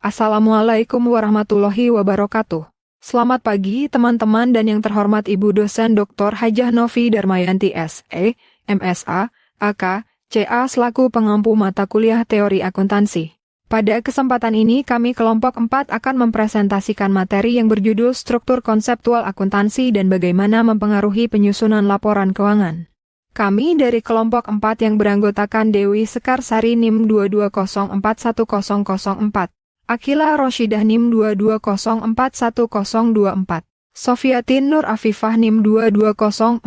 Assalamualaikum warahmatullahi wabarakatuh. Selamat pagi teman-teman dan yang terhormat Ibu dosen Dr. Hajah Novi Darmayanti SE, MSA, AK, CA selaku pengampu mata kuliah teori akuntansi. Pada kesempatan ini kami kelompok 4 akan mempresentasikan materi yang berjudul struktur konseptual akuntansi dan bagaimana mempengaruhi penyusunan laporan keuangan. Kami dari kelompok 4 yang beranggotakan Dewi Sekarsari NIM 220410004. Akila Roshidah NIM 220410024, Sofiatin Nur Afifah NIM 220410079.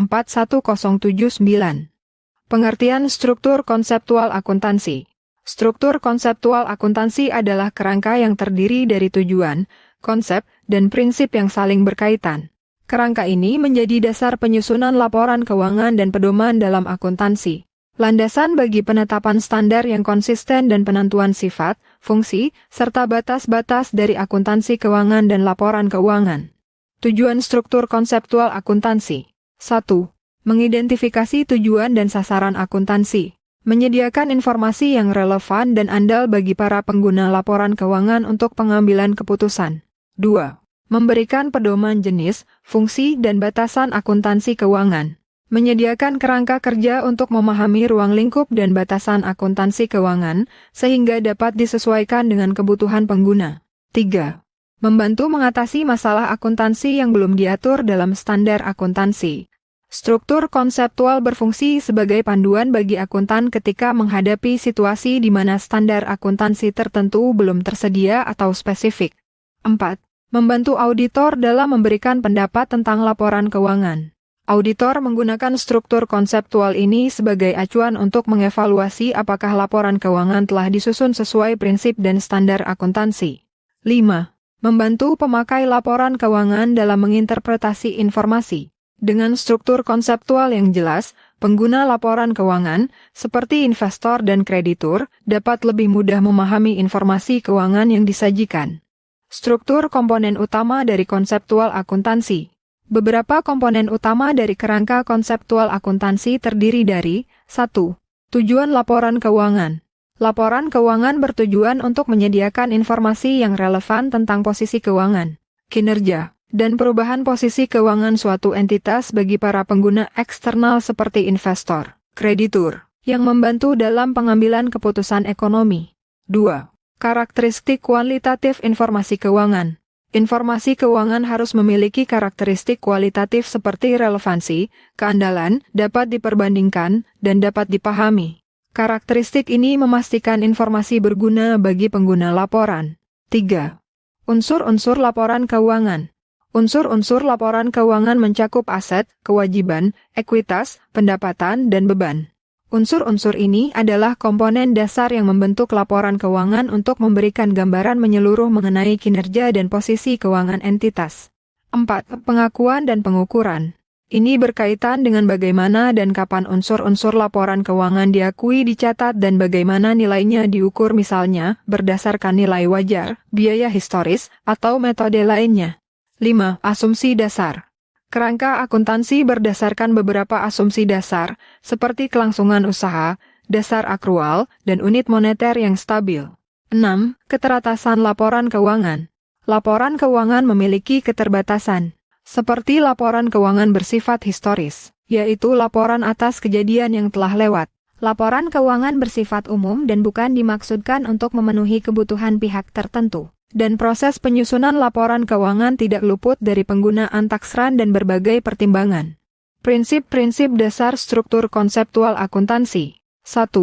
Pengertian struktur konseptual akuntansi. Struktur konseptual akuntansi adalah kerangka yang terdiri dari tujuan, konsep, dan prinsip yang saling berkaitan. Kerangka ini menjadi dasar penyusunan laporan keuangan dan pedoman dalam akuntansi. Landasan bagi penetapan standar yang konsisten dan penentuan sifat, fungsi, serta batas-batas dari akuntansi keuangan dan laporan keuangan. Tujuan struktur konseptual akuntansi. 1. Mengidentifikasi tujuan dan sasaran akuntansi. Menyediakan informasi yang relevan dan andal bagi para pengguna laporan keuangan untuk pengambilan keputusan. 2. Memberikan pedoman jenis, fungsi, dan batasan akuntansi keuangan. Menyediakan kerangka kerja untuk memahami ruang lingkup dan batasan akuntansi keuangan, sehingga dapat disesuaikan dengan kebutuhan pengguna. 3. Membantu mengatasi masalah akuntansi yang belum diatur dalam standar akuntansi. Struktur konseptual berfungsi sebagai panduan bagi akuntan ketika menghadapi situasi di mana standar akuntansi tertentu belum tersedia atau spesifik. 4. Membantu auditor dalam memberikan pendapat tentang laporan keuangan. Auditor menggunakan struktur konseptual ini sebagai acuan untuk mengevaluasi apakah laporan keuangan telah disusun sesuai prinsip dan standar akuntansi. 5. Membantu pemakai laporan keuangan dalam menginterpretasi informasi. Dengan struktur konseptual yang jelas, pengguna laporan keuangan, seperti investor dan kreditur, dapat lebih mudah memahami informasi keuangan yang disajikan. Struktur komponen utama dari konseptual akuntansi. Beberapa komponen utama dari kerangka konseptual akuntansi terdiri dari 1. Tujuan laporan keuangan. Laporan keuangan bertujuan untuk menyediakan informasi yang relevan tentang posisi keuangan, kinerja, dan perubahan posisi keuangan suatu entitas bagi para pengguna eksternal seperti investor, kreditur, yang membantu dalam pengambilan keputusan ekonomi. 2. Karakteristik kualitatif informasi keuangan. Informasi keuangan harus memiliki karakteristik kualitatif seperti relevansi, keandalan, dapat diperbandingkan, dan dapat dipahami. Karakteristik ini memastikan informasi berguna bagi pengguna laporan. 3. Unsur-unsur laporan keuangan. Unsur-unsur laporan keuangan mencakup aset, kewajiban, ekuitas, pendapatan, dan beban. Unsur-unsur ini adalah komponen dasar yang membentuk laporan keuangan untuk memberikan gambaran menyeluruh mengenai kinerja dan posisi keuangan entitas. 4. Pengakuan dan pengukuran. Ini berkaitan dengan bagaimana dan kapan unsur-unsur laporan keuangan diakui, dicatat, dan bagaimana nilainya diukur, misalnya berdasarkan nilai wajar, biaya historis, atau metode lainnya. 5. Asumsi dasar. Kerangka akuntansi berdasarkan beberapa asumsi dasar, seperti kelangsungan usaha, dasar akrual, dan unit moneter yang stabil. 6. Keteratasan laporan keuangan. Laporan keuangan memiliki keterbatasan, seperti laporan keuangan bersifat historis, yaitu laporan atas kejadian yang telah lewat. Laporan keuangan bersifat umum dan bukan dimaksudkan untuk memenuhi kebutuhan pihak tertentu. Dan proses penyusunan laporan keuangan tidak luput dari penggunaan taksran dan berbagai pertimbangan. Prinsip-prinsip dasar struktur konseptual akuntansi. 1.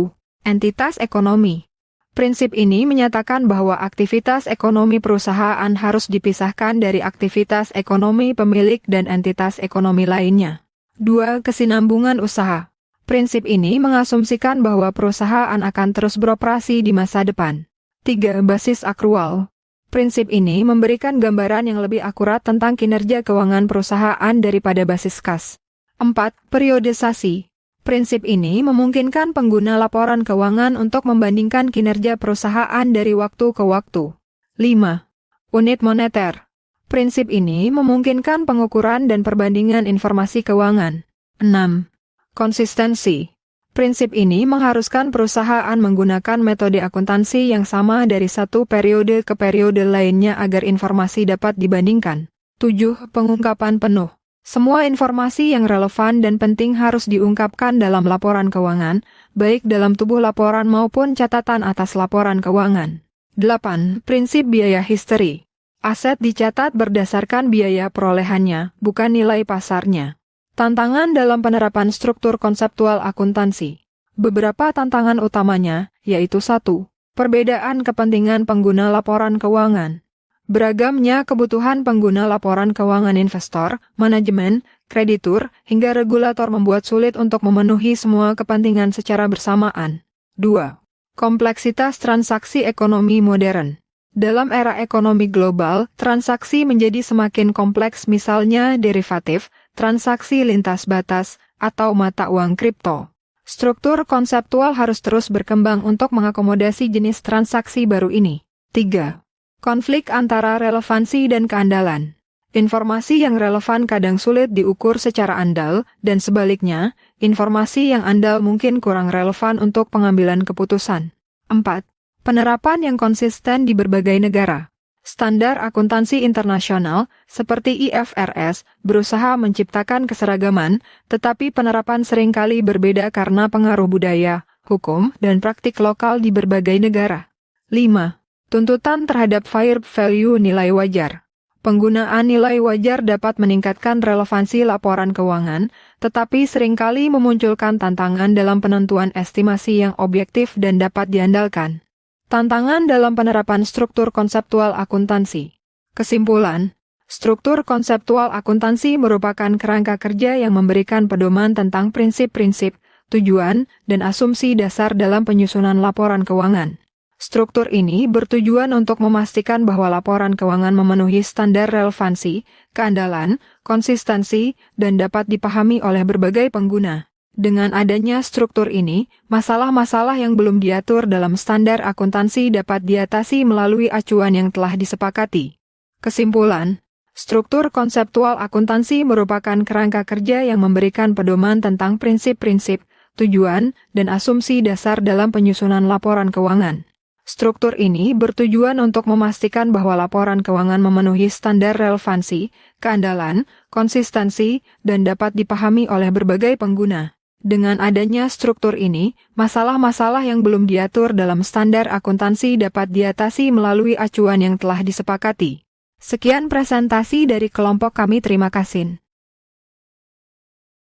Entitas ekonomi. Prinsip ini menyatakan bahwa aktivitas ekonomi perusahaan harus dipisahkan dari aktivitas ekonomi pemilik dan entitas ekonomi lainnya. 2. Kesinambungan usaha. Prinsip ini mengasumsikan bahwa perusahaan akan terus beroperasi di masa depan. 3. Basis akrual. Prinsip ini memberikan gambaran yang lebih akurat tentang kinerja keuangan perusahaan daripada basis kas. 4. Periodisasi. Prinsip ini memungkinkan pengguna laporan keuangan untuk membandingkan kinerja perusahaan dari waktu ke waktu. 5. Unit moneter. Prinsip ini memungkinkan pengukuran dan perbandingan informasi keuangan. 6. Konsistensi. Prinsip ini mengharuskan perusahaan menggunakan metode akuntansi yang sama dari satu periode ke periode lainnya agar informasi dapat dibandingkan. 7. Pengungkapan penuh. Semua informasi yang relevan dan penting harus diungkapkan dalam laporan keuangan, baik dalam tubuh laporan maupun catatan atas laporan keuangan. 8. Prinsip biaya history. Aset dicatat berdasarkan biaya perolehannya, bukan nilai pasarnya. Tantangan dalam penerapan struktur konseptual akuntansi. Beberapa tantangan utamanya, yaitu 1. Perbedaan kepentingan pengguna laporan keuangan. Beragamnya kebutuhan pengguna laporan keuangan investor, manajemen, kreditur, hingga regulator membuat sulit untuk memenuhi semua kepentingan secara bersamaan. 2. Kompleksitas transaksi ekonomi modern. Dalam era ekonomi global, transaksi menjadi semakin kompleks, misalnya derivatif, transaksi lintas batas, atau mata uang kripto. Struktur konseptual harus terus berkembang untuk mengakomodasi jenis transaksi baru ini. 3. Konflik antara relevansi dan keandalan. Informasi yang relevan kadang sulit diukur secara andal, dan sebaliknya, informasi yang andal mungkin kurang relevan untuk pengambilan keputusan. 4. Penerapan yang konsisten di berbagai negara. Standar akuntansi internasional, seperti IFRS, berusaha menciptakan keseragaman, tetapi penerapan seringkali berbeda karena pengaruh budaya, hukum, dan praktik lokal di berbagai negara. 5. Tuntutan terhadap fair value nilai wajar. Penggunaan nilai wajar dapat meningkatkan relevansi laporan keuangan, tetapi seringkali memunculkan tantangan dalam penentuan estimasi yang objektif dan dapat diandalkan. Tantangan dalam penerapan struktur konseptual akuntansi. Kesimpulan, struktur konseptual akuntansi merupakan kerangka kerja yang memberikan pedoman tentang prinsip-prinsip, tujuan, dan asumsi dasar dalam penyusunan laporan keuangan. Struktur ini bertujuan untuk memastikan bahwa laporan keuangan memenuhi standar relevansi, keandalan, konsistensi, dan dapat dipahami oleh berbagai pengguna. Dengan adanya struktur ini, masalah-masalah yang belum diatur dalam standar akuntansi dapat diatasi melalui acuan yang telah disepakati. Kesimpulan, struktur konseptual akuntansi merupakan kerangka kerja yang memberikan pedoman tentang prinsip-prinsip, tujuan, dan asumsi dasar dalam penyusunan laporan keuangan. Struktur ini bertujuan untuk memastikan bahwa laporan keuangan memenuhi standar relevansi, keandalan, konsistensi, dan dapat dipahami oleh berbagai pengguna. Dengan adanya struktur ini, masalah-masalah yang belum diatur dalam standar akuntansi dapat diatasi melalui acuan yang telah disepakati. Sekian presentasi dari kelompok kami, terima kasih.